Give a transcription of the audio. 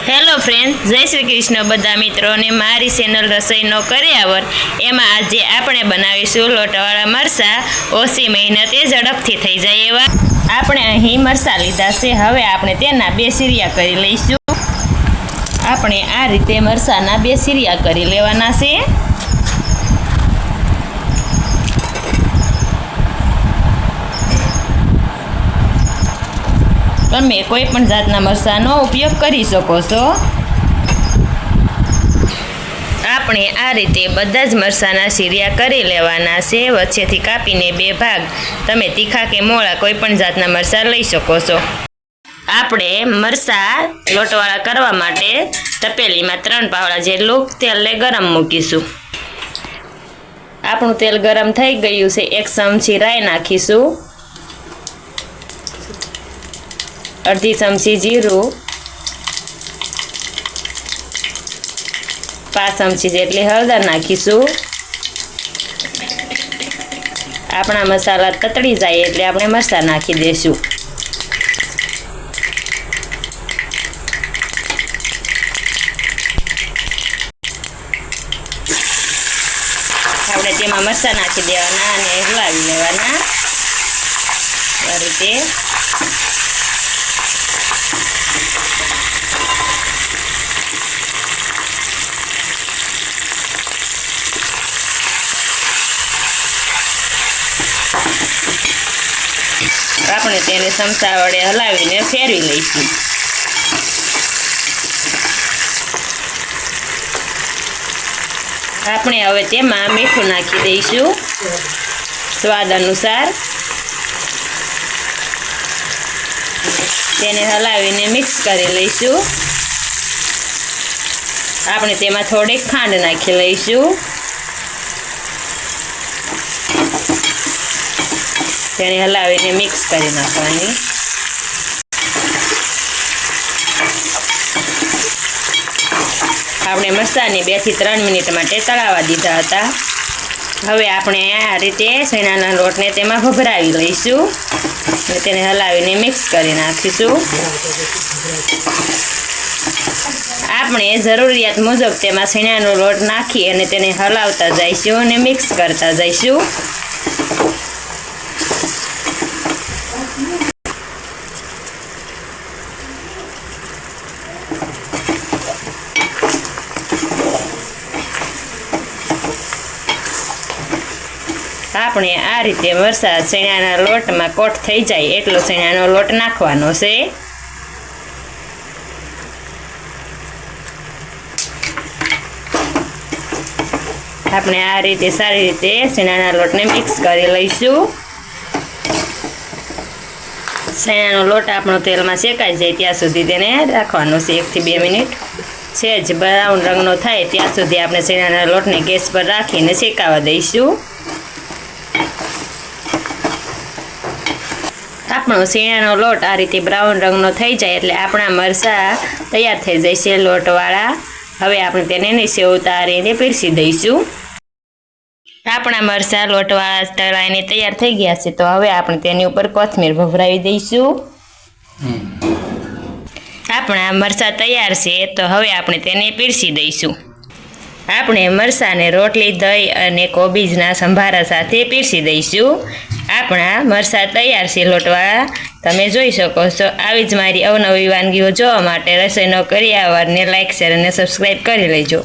Hello friend, जय श्री कृष्ण बधा मित्रों ने मारी चेनल रसोई नो कर्यावर एमां आजे आपणे बनावीशुं लोटवाळा मरचा। ओછી मेहनते झड़पथी थई जाय एवा आपणे અહીં મરચાં લીધા છે। હવે આપણે તેના બે સીરિયા કરી લઈશું। આપણે આ રીતે મરચાંના બે સીરિયા કરી લેવાના છે। તમે કોઈ પણ જાતના મરચાંનો ઉપયોગ કરી શકો છો। આપણે આ રીતે બધા જ મરચાંના સીરિયા કરી લેવાના છે। વચ્ચેથી કાપીને બે ભાગ તમે તીખા કે મોળા કોઈ પણ જાતના મરચાં લઈ શકો છો। આપણે મરચાં લોટવાળા કરવા માટે તપેલીમાં 3 પાવડા જેટલું તેલને ગરમ મૂકીશું। આપણું તેલ ગરમ થઈ ગયું છે। 1 ચમચી રાઈ નાખીશું, अर्धी चमची जीरू, 5 चमची जेटली हळदर नाखीशू। आपणा मसाला ततड़ी जाए एटले आपणे मरचा नाखी देशुं। आपणे तेमां मरचा नाखी देवाना अने हलावी लेवाना आ रीते। આપણે તેને ચમચા વડે હલાવીને ફેરવી લઈશું। આપણે હવે તેમાં મીઠું નાખી દઈશું સ્વાદ અનુસાર। તેને હલાવીને મિક્સ કરી લઈશું। આપણે તેમાં થોડીક ખાંડ નાખી લઈશું। તેને હલાવીને મિક્સ કરી નાખવાની। આપણે મરચાંને 2 થી 3 મિનિટ માટે તળાવા દીધા હતા। હવે આપણે આ રીતે ચણાના લોટને તેમાં ભભરાવી લઈશું અને તેને હલાવીને મિક્સ કરી નાખીશું। આપણે જરૂરિયાત મુજબ તેમાં ચણાનો લોટ નાખી અને તેને હલાવતા જઈશું અને મિક્સ કરતા જઈશું। આપણે આ રીતે મરચાં ચણાના લોટમાં કોટ થઈ જાય એટલો ચણાનો લોટ નાખવાનો છે। આપણે આ રીતે સારી રીતે ચણાના લોટને મિક્સ કરી લઈશું। ચણાનો લોટ આપણો તેલમાં શેકાઈ જાય ત્યાં સુધી તેને રાખવાનો છે 1 થી 2 મિનિટ। સહેજ બ્રાઉન રંગનો થાય ત્યાં સુધી આપણે ચણાના લોટને ગેસ પર રાખીને શેકાવા દઈશું। આપણો ચણાનો લોટ આ રીતે બ્રાઉન રંગનો થઈ જાય એટલે આપણા મરચાં તૈયાર થઈ જશે લોટવાળા। હવે આપણે તેને નીચે ઉતારીને પીરસી દઈશું। આપણા મરચાં લોટવાળા તળાઈને તૈયાર થઈ ગયા છે તો હવે આપણે તેની ઉપર કોથમીર ભભરાવી દઈશું। આપણા મરચાં તૈયાર છે તો હવે આપણે તેને પીરસી દઈશું। આપણે મરચાંને રોટલી, દહીં અને કોબીજના સંભારા સાથે પીરસી દઈશું। આપણા મરચાં તૈયાર છે લોટવાળા, તમે જોઈ શકો છો। આવી જ મારી અવનવી વાનગીઓ જોવા માટે રસોઈનો કર્યાવરને લાઈક, શેર અને સબસ્ક્રાઈબ કરી લેજો।